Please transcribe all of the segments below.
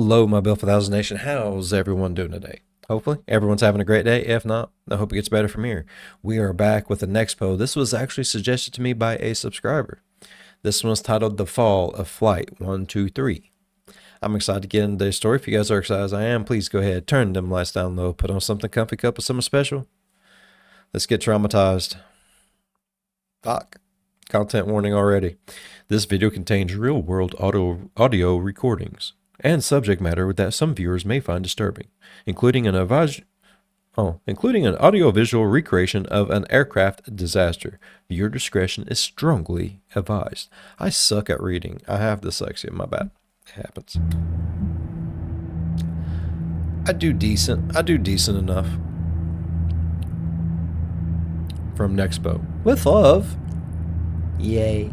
Hello, my Bill for Thousand Nation. How's everyone doing today? Hopefully, everyone's having a great day. If not, I hope it gets better from here. We are back with the Nexpo. This was actually suggested to me by a subscriber. This one was titled The Fall of Flight 123. I'm excited to get into this story. If you guys are excited as I am, please go ahead, turn them lights down low, put on something comfy, cup of something special. Let's get traumatized. Fuck. Content warning already. This video contains real-world audio recordings and subject matter that some viewers may find disturbing, including an audio-visual recreation of an aircraft disaster. Viewer discretion is strongly advised. I suck at reading. I have dyslexia. My bad. It happens. I do decent enough. From Nexpo. With love. Yay.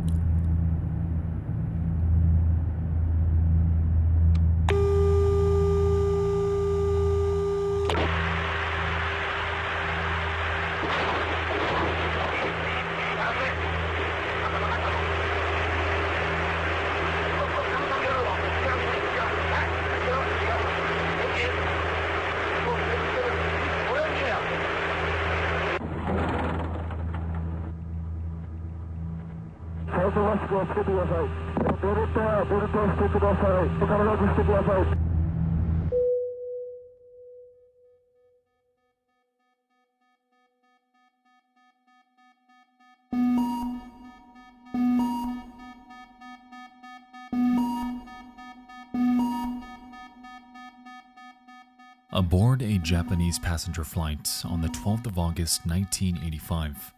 Aboard a Japanese passenger flight on the 12th of August 1985,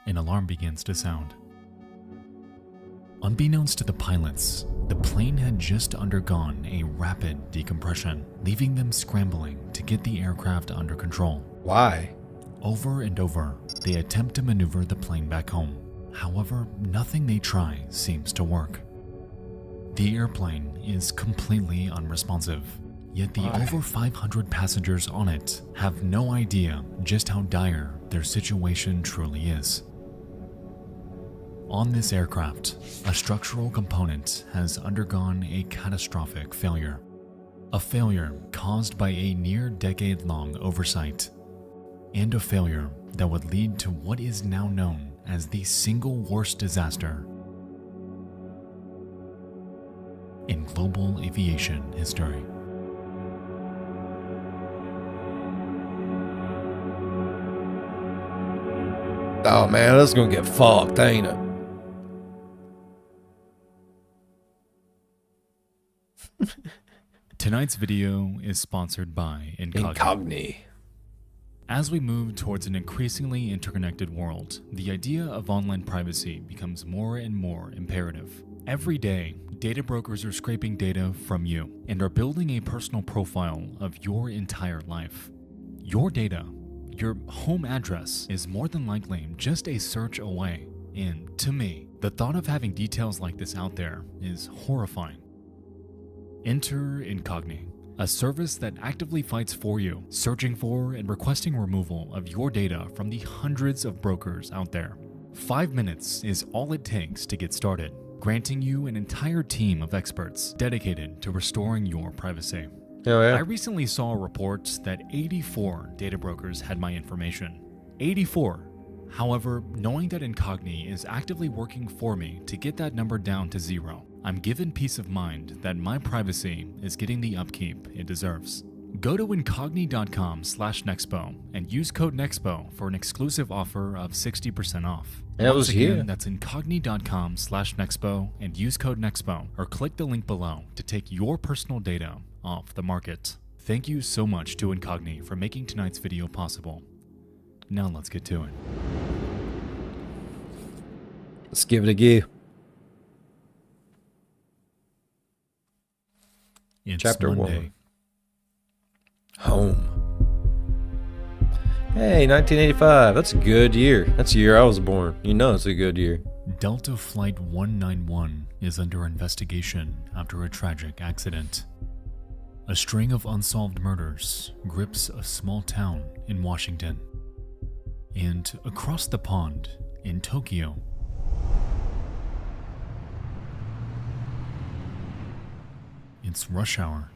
an alarm begins to sound. Unbeknownst to the pilots, the plane had just undergone a rapid decompression, leaving them scrambling to get the aircraft under control. Why? Over and over, they attempt to maneuver the plane back home. However, nothing they try seems to work. The airplane is completely unresponsive, yet the over 500 passengers on it have no idea just how dire their situation truly is. On this aircraft, a structural component has undergone a catastrophic failure. A failure caused by a near-decade-long oversight, and a failure that would lead to what is now known as the single worst disaster in global aviation history. Oh man, this is gonna get fucked, ain't it? Tonight's video is sponsored by Incogni. As we move towards an increasingly interconnected world, the idea of online privacy becomes more and more imperative. Every day, data brokers are scraping data from you and are building a personal profile of your entire life. Your data, your home address, is more than likely just a search away. And to me, the thought of having details like this out there is horrifying. Enter Incogni, a service that actively fights for you, searching for and requesting removal of your data from the hundreds of brokers out there. 5 minutes is all it takes to get started, granting you an entire team of experts dedicated to restoring your privacy. Oh, yeah. I recently saw a report that 84 data brokers had my information. 84. However, knowing that Incogni is actively working for me to get that number down to 0, I'm given peace of mind that my privacy is getting the upkeep it deserves. Go to incogni.com/Nexpo and use code Nexpo for an exclusive offer of 60% off. Once again, that's incogni.com/Nexpo and use code Nexpo, or click the link below to take your personal data off the market. Thank you so much to Incogni for making tonight's video possible. Now let's get to it. Let's give it a go. It's Chapter Monday. 1. Home. Hey, 1985. That's a good year. That's the year I was born. You know it's a good year. Delta Flight 191 is under investigation after a tragic accident. A string of unsolved murders grips a small town in Washington. And across the pond in Tokyo, it's rush hour.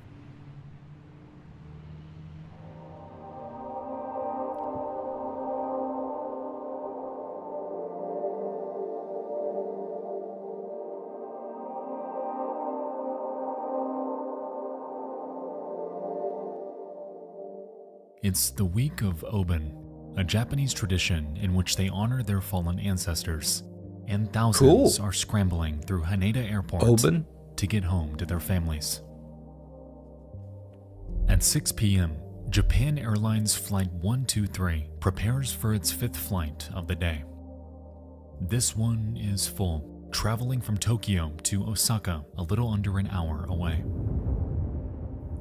It's the week of Oben, a Japanese tradition in which they honor their fallen ancestors, and thousands are scrambling through Haneda Airport Oben? to get home to their families. At 6 p.m., Japan Airlines Flight 123 prepares for its 5th flight of the day. This one is full, traveling from Tokyo to Osaka a little under an hour away.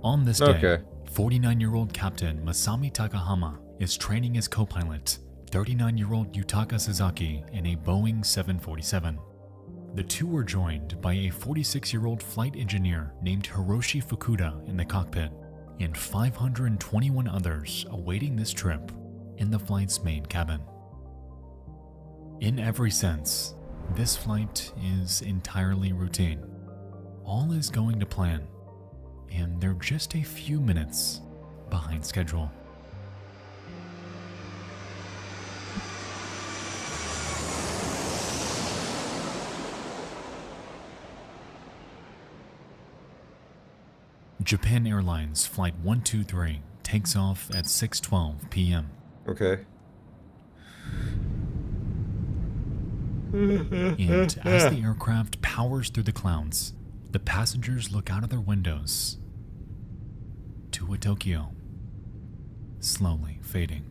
On this day, 49-year-old Captain Masami Takahama is training his co-pilot, 39-year-old Yutaka Sasaki, in a Boeing 747. The two were joined by a 46-year-old flight engineer named Hiroshi Fukuda in the cockpit, and 521 others awaiting this trip in the flight's main cabin. In every sense, this flight is entirely routine. All is going to plan, and they're just a few minutes behind schedule. Japan Airlines Flight 123 takes off at 6:12 p.m. Okay. And as the aircraft powers through the clouds, the passengers look out of their windows to a Tokyo slowly fading.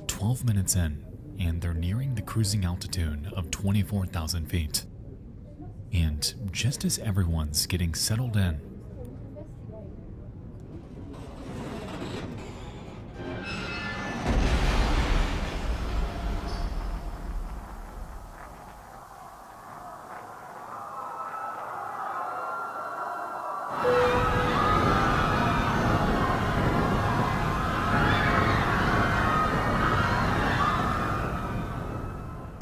"12 minutes in, and they're nearing the cruising altitude of 24,000 feet. And just as everyone's getting settled in,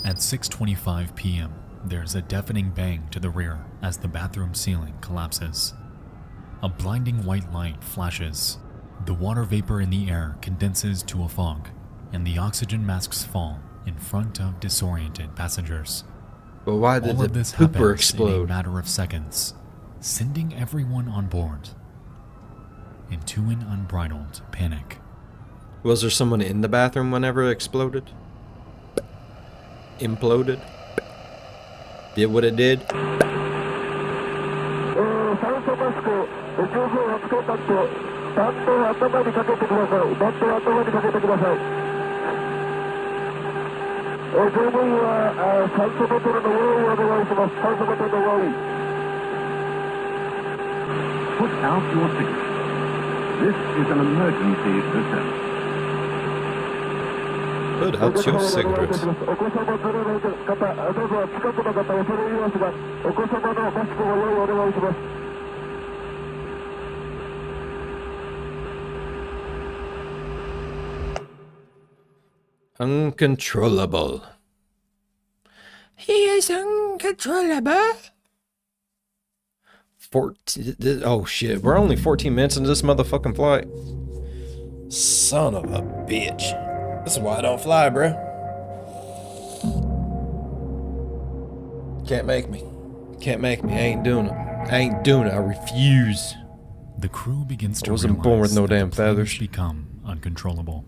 at 6:25 p.m., there's a deafening bang to the rear as the bathroom ceiling collapses. A blinding white light flashes. The water vapor in the air condenses to a fog, and the oxygen masks fall in front of disoriented passengers. But why did All of the this pooper happens explode? in a matter of seconds, sending everyone on board into an unbridled panic. Was there someone in the bathroom whenever it exploded? Imploded? Did what it did? Put out your cigarette. This is an emergency hotel. Put out your cigarettes. Uncontrollable. He is uncontrollable. 14. Oh shit, we're only 14 minutes into this motherfucking flight. Son of a bitch. This is why I don't fly, bruh. Can't make me. Can't make me. I ain't doing it. I ain't doing it. I refuse. The crew begins to I wasn't born with realize no that damn the plane has feathers. become uncontrollable.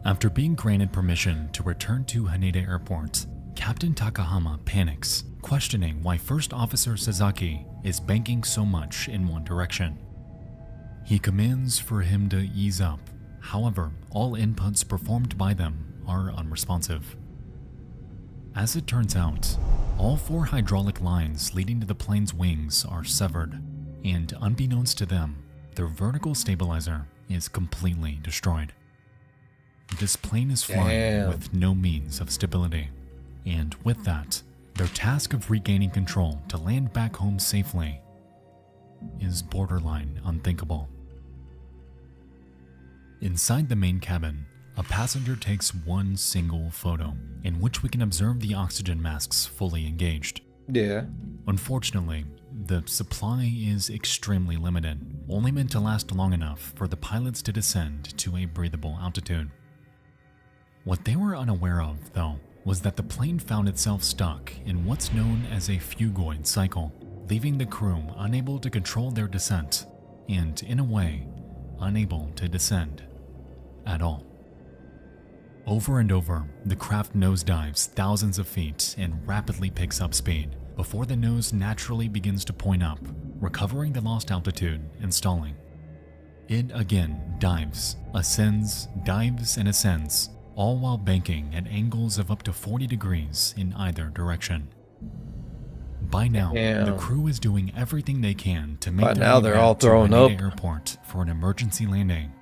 After being granted permission to return to Haneda Airport, Captain Takahama panics, questioning why First Officer Sasaki is banking so much in one direction. He commands for him to ease up. However, all inputs performed by them are unresponsive. As it turns out, all 4 hydraulic lines leading to the plane's wings are severed, and unbeknownst to them, their vertical stabilizer is completely destroyed. This plane is flying Damn. with no means of stability, and with that, their task of regaining control to land back home safely is borderline unthinkable. Inside the main cabin, a passenger takes one single photo in which we can observe the oxygen masks fully engaged. Yeah. Unfortunately, the supply is extremely limited, only meant to last long enough for the pilots to descend to a breathable altitude. What they were unaware of, though, was that the plane found itself stuck in what's known as a phugoid cycle, leaving the crew unable to control their descent and, in a way, unable to descend at all. Over and over, the craft nosedives thousands of feet and rapidly picks up speed before the nose naturally begins to point up, recovering the lost altitude and stalling. It again dives, ascends, dives, and ascends, all while banking at angles of up to 40 degrees in either direction. By now, the crew is doing everything they can to make their way they're back all to throwing up. Haneda Airport for an emergency landing.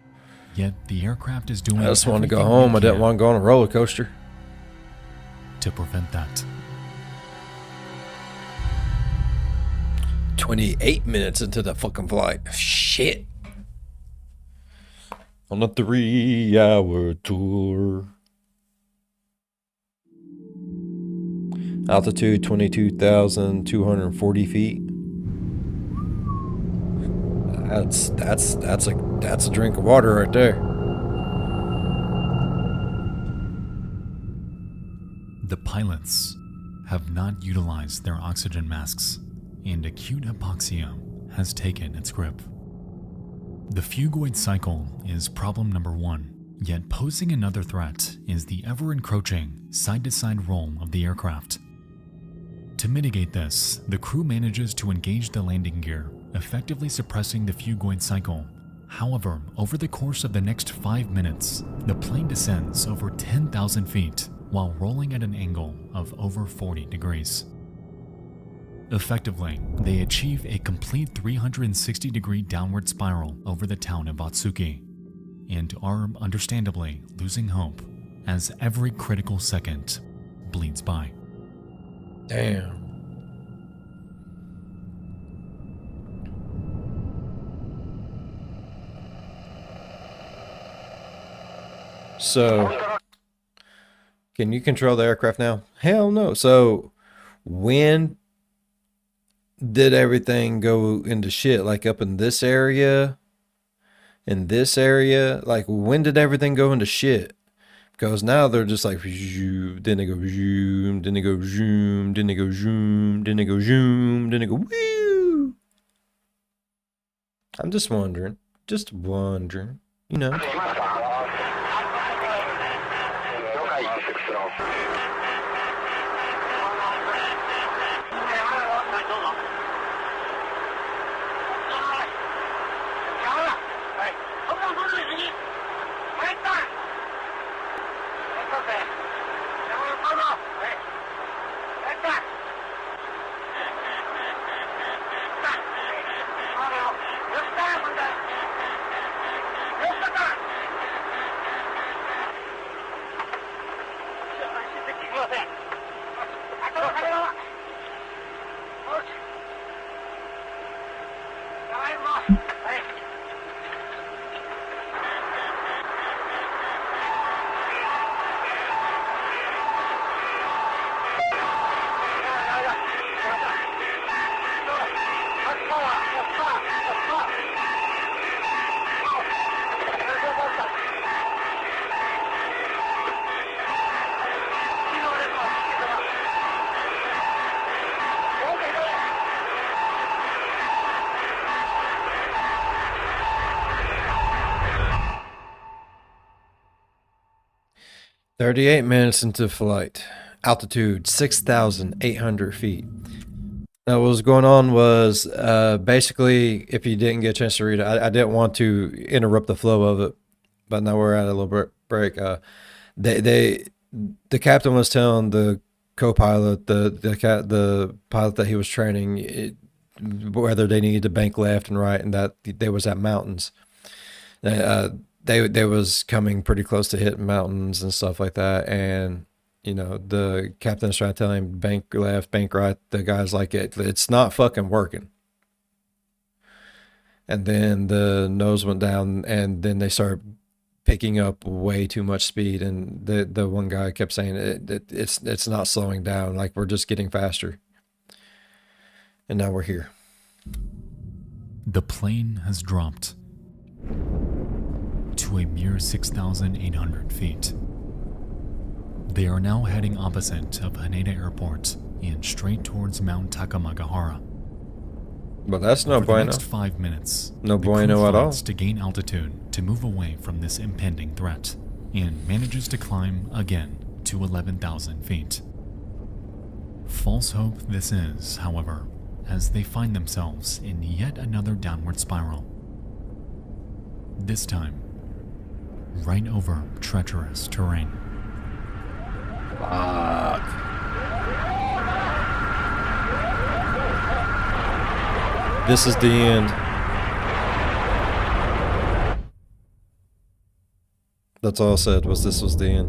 Yet the aircraft is doing I just wanted to go everything home. they I didn't can want to go on a roller coaster. to prevent that. 28 minutes into the fucking flight. Shit. On a 3-hour tour. Altitude 22,240 feet. That's a drink of water right there. The pilots have not utilized their oxygen masks, and acute hypoxia has taken its grip. The phugoid cycle is problem number one, yet posing another threat is the ever-encroaching side-to-side roll of the aircraft. To mitigate this, the crew manages to engage the landing gear, effectively suppressing the phugoid cycle. However, over the course of the next 5 minutes, the plane descends over 10,000 feet while rolling at an angle of over 40 degrees. Effectively, they achieve a complete 360-degree downward spiral over the town of Atsuki, and are understandably losing hope as every critical second bleeds by. Damn. So, can you control the aircraft now? Hell no. So, when did everything go into shit? Like up in this area? In this area? Like, when did everything go into shit? Because now they're just like, then they go zoom, then they go zoom, then they go zoom, then they go zoom, then they go woo. I'm just wondering, you know. "38 minutes into flight, altitude 6,800 feet." Now, what was going on was basically, if you didn't get a chance to read it, I didn't want to interrupt the flow of it, but now we're at a little break. The captain was telling the co-pilot, the pilot that he was training, whether they needed to bank left and right, and that they was at mountains. They was coming pretty close to hitting mountains and stuff like that, and you know the captain's trying to tell him bank left, bank right. The guy's like, it's not fucking working. And then the nose went down, and then they started picking up way too much speed, and the one guy kept saying it's not slowing down, like we're just getting faster. And now we're here. The plane has dropped to a mere 6,800 feet. They are now heading opposite of Haneda Airport and straight towards Mount Takamagahara. But that's no For the bueno. next 5 minutes, No the crew bueno at all. fights to gain altitude to move away from this impending threat, and manages to climb again to 11,000 feet. False hope this is, however, as they find themselves in yet another downward spiral. This time, right over treacherous terrain. Fuck. This is the end. That's all I said, was this was the end.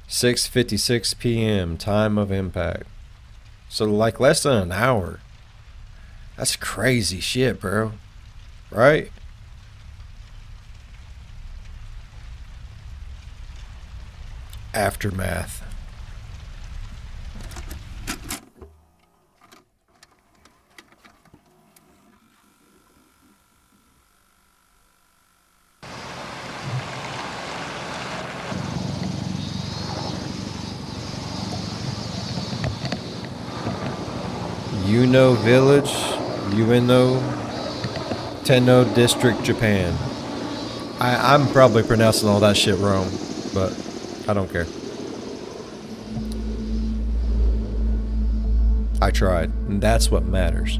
"6:56 p.m. time of impact." So like less than an hour. That's crazy shit, bro. Right? Aftermath. Ueno Village, Ueno, Tenno District, Japan. I'm probably pronouncing all that shit wrong, but I don't care. I tried, and that's what matters.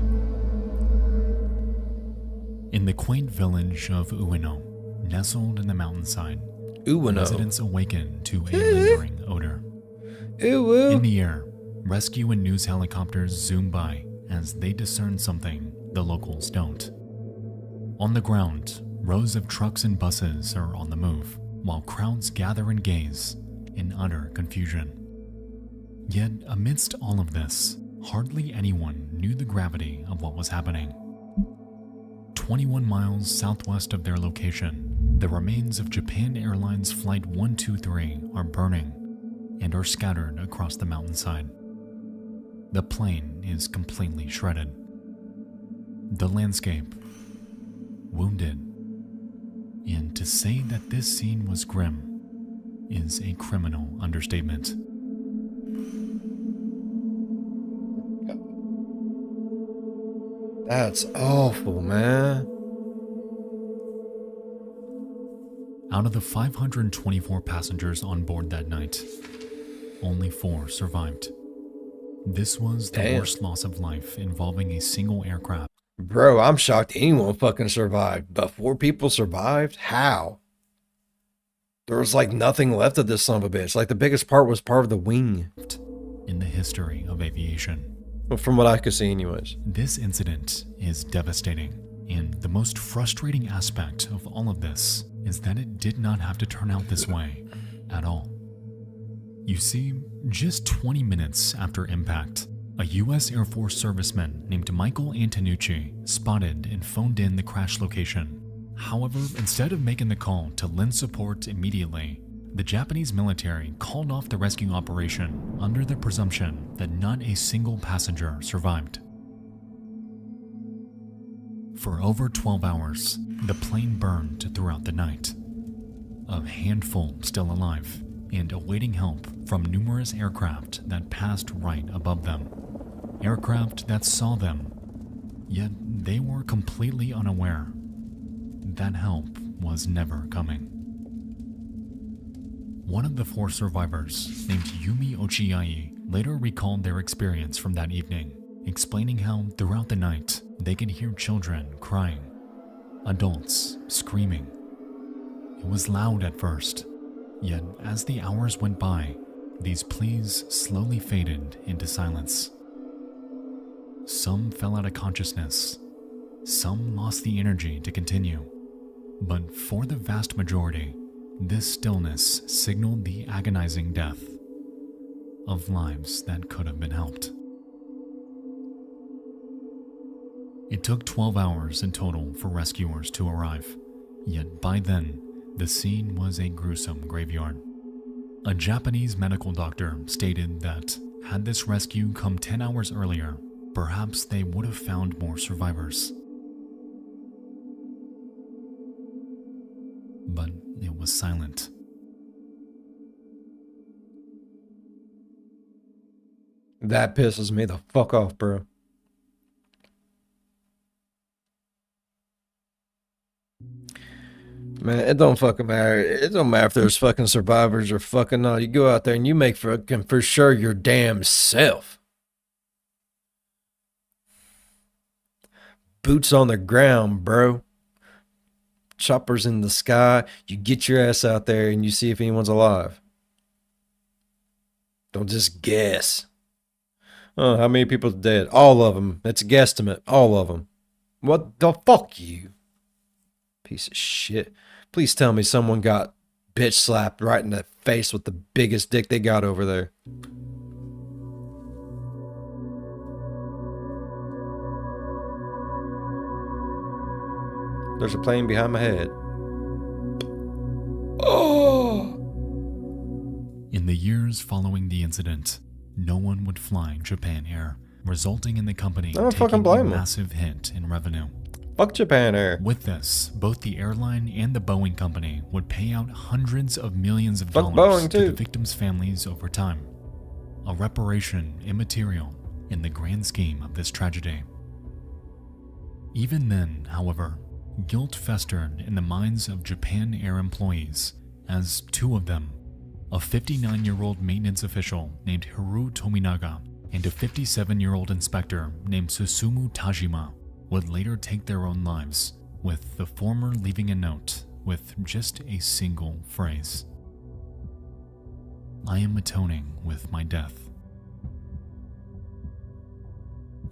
In the quaint village of Ueno, nestled in the mountainside, Ueno. residents awaken to a lingering odor. Ooh. In the air, rescue and news helicopters zoom by as they discern something the locals don't. On the ground, rows of trucks and buses are on the move, while crowds gather and gaze in utter confusion. Yet, amidst all of this, hardly anyone knew the gravity of what was happening. 21 miles southwest of their location, the remains of Japan Airlines Flight 123 are burning and are scattered across the mountainside. The plane is completely shredded. The landscape, wounded. And to say that this scene was grim is a criminal understatement. That's awful, man. Out of the 524 passengers on board that night, only 4 survived. This was the Damn. worst loss of life involving a single aircraft. Bro, I'm shocked anyone fucking survived. But 4 people survived? How? There was like nothing left of this son of a bitch. Like the biggest part was part of the wing. In the history of aviation. Well, from what I could see anyways. This incident is devastating, and the most frustrating aspect of all of this is that it did not have to turn out this way at all. You see, just 20 minutes after impact, a U.S. Air Force serviceman named Michael Antonucci spotted and phoned in the crash location. However, instead of making the call to lend support immediately, the Japanese military called off the rescue operation under the presumption that not a single passenger survived. For over 12 hours, the plane burned throughout the night. A handful still alive and awaiting help from numerous aircraft that passed right above them. Aircraft that saw them, yet they were completely unaware that help was never coming. One of the 4 survivors, named Yumi Ochiai, later recalled their experience from that evening, explaining how throughout the night they could hear children crying, adults screaming. It was loud at first, yet as the hours went by, these pleas slowly faded into silence. Some fell out of consciousness, some lost the energy to continue, but for the vast majority, this stillness signaled the agonizing death of lives that could have been helped. It took 12 hours in total for rescuers to arrive, yet by then, the scene was a gruesome graveyard. A Japanese medical doctor stated that had this rescue come 10 hours earlier, perhaps they would have found more survivors. but it was silent. That pisses me the fuck off, bro. Man, it don't fucking matter. It don't matter if there's fucking survivors or fucking not. You go out there and you make fucking for sure your damn self. Boots on the ground, bro. Choppers in the sky. You get your ass out there and you see if anyone's alive. Don't just guess. Oh, how many people dead? All of them. That's a guesstimate. All of them. What the fuck, you? Piece of shit. Please tell me someone got bitch slapped right in the face with the biggest dick they got over there. There's a plane behind my head. Oh! In the years following the incident, no one would fly Japan Air, resulting in the company taking a massive hit in revenue. Fuck Japan Air. With this, both the airline and the Boeing company would pay out hundreds of millions of dollars to the victims' families over time. A reparation immaterial in the grand scheme of this tragedy. Even then, however, guilt festered in the minds of Japan Air employees, as two of them, a 59-year-old maintenance official named Hiru Tominaga and a 57-year-old inspector named Susumu Tajima, would later take their own lives, with the former leaving a note with just a single phrase: "I am atoning with my death."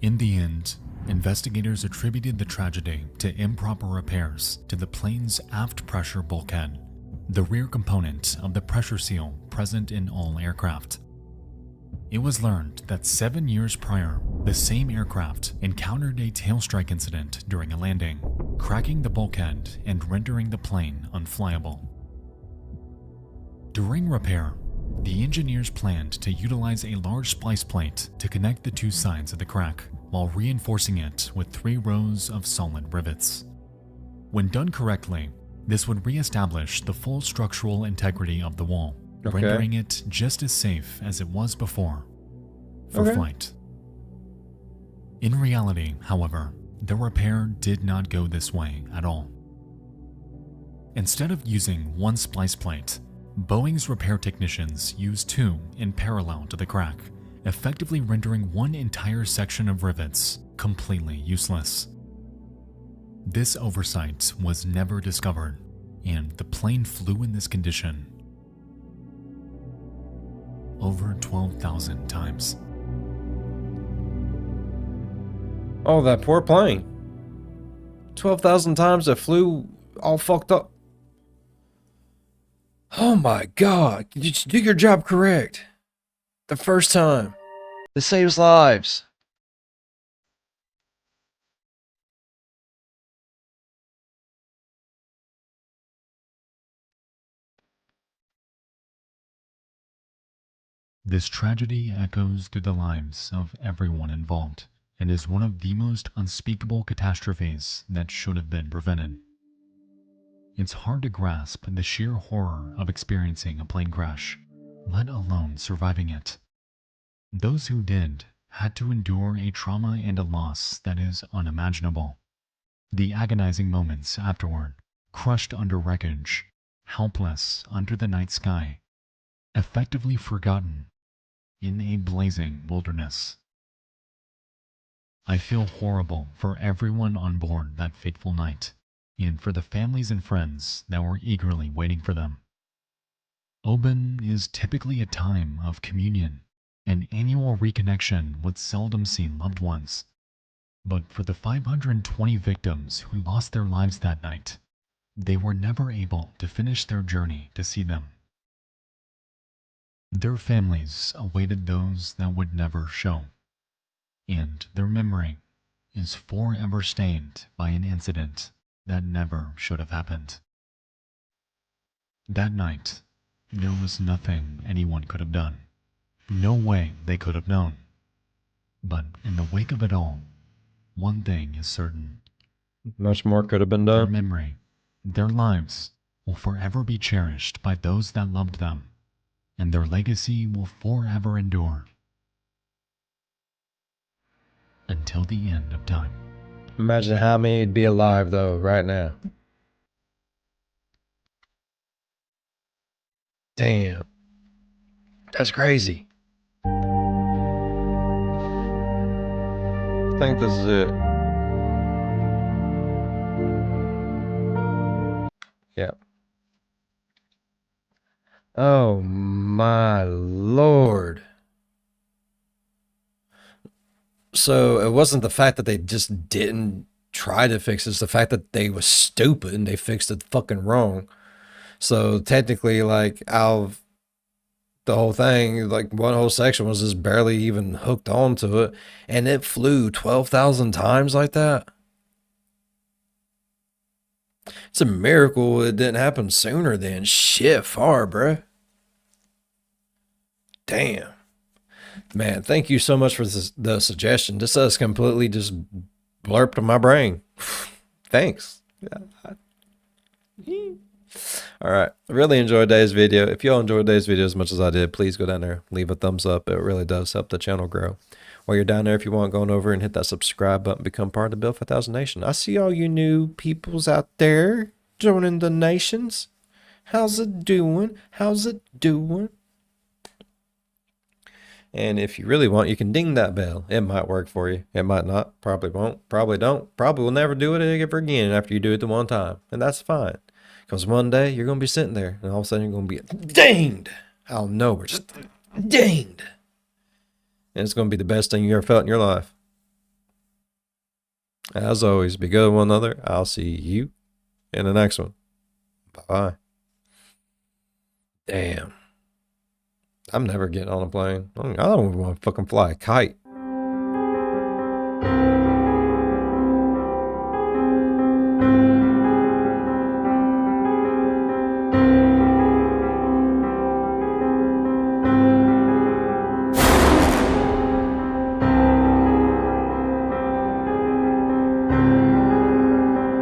In the end, investigators attributed the tragedy to improper repairs to the plane's aft pressure bulkhead, the rear component of the pressure seal present in all aircraft. It was learned that 7 years prior, the same aircraft encountered a tail strike incident during a landing, cracking the bulkhead and rendering the plane unflyable. During repair, the engineers planned to utilize a large splice plate to connect the two sides of the crack, while reinforcing it with 3 rows of solid rivets. When done correctly, this would re-establish the full structural integrity of the wall, rendering it just as safe as it was before for flight. In reality, however, the repair did not go this way at all. Instead of using one splice plate, Boeing's repair technicians used 2 in parallel to the crack, effectively rendering one entire section of rivets completely useless. This oversight was never discovered, and the plane flew in this condition over 12,000 times. Oh, that poor plane. 12,000 times it flew all fucked up. Oh my God. Did you do your job correct? The first time. It saves lives. This tragedy echoes through the lives of everyone involved and is one of the most unspeakable catastrophes that should have been prevented. It's hard to grasp the sheer horror of experiencing a plane crash, let alone surviving it. Those who did had to endure a trauma and a loss that is unimaginable. The agonizing moments afterward, crushed under wreckage, helpless under the night sky, effectively forgotten in a blazing wilderness. I feel horrible for everyone on board that fateful night, and for the families and friends that were eagerly waiting for them. Oben is typically a time of communion, an annual reconnection with seldom seen loved ones. But for the 520 victims who lost their lives that night, they were never able to finish their journey to see them. Their families awaited those that would never show, and their memory is forever stained by an incident that never should have happened. That night, there was nothing anyone could have done. No way they could have known. But in the wake of it all, one thing is certain. Much more could have been Their done. memory, their lives, will forever be cherished by those that loved them, and their legacy will forever endure until the end of time. Imagine how many'd be alive though right now. Damn. That's crazy. I think this is it. Yep. Oh my Lord. So it wasn't the fact that they just didn't try to fix it, it's the fact that they was stupid and they fixed it fucking wrong. So technically, like, out of the whole thing, like, one whole section was just barely even hooked onto it, and it flew 12,000 times like that. It's a miracle it didn't happen sooner than shit far, bruh. Damn. Man, thank you so much for the suggestion. This has completely just blurped in my brain. Thanks. All right. I really enjoyed today's video. If y'all enjoyed today's video as much as I did, please go down there, leave a thumbs up. It really does help the channel grow. While you're down there, if you want, going over and hit that subscribe button, become part of the Build 5000 Nation. I see all you new peoples out there joining the nations. How's it doing? How's it doing? And if you really want, you can ding that bell. It might work for you. It might not. Probably won't. Probably don't. Probably will never do it ever again after you do it the one time. And that's fine. Because one day you're going to be sitting there and all of a sudden you're going to be dinged out of nowhere. Just dinged. And it's going to be the best thing you ever felt in your life. As always, be good to one another. I'll see you in the next one. Bye-bye. Damn. I'm never getting on a plane. I don't want to fucking fly a kite.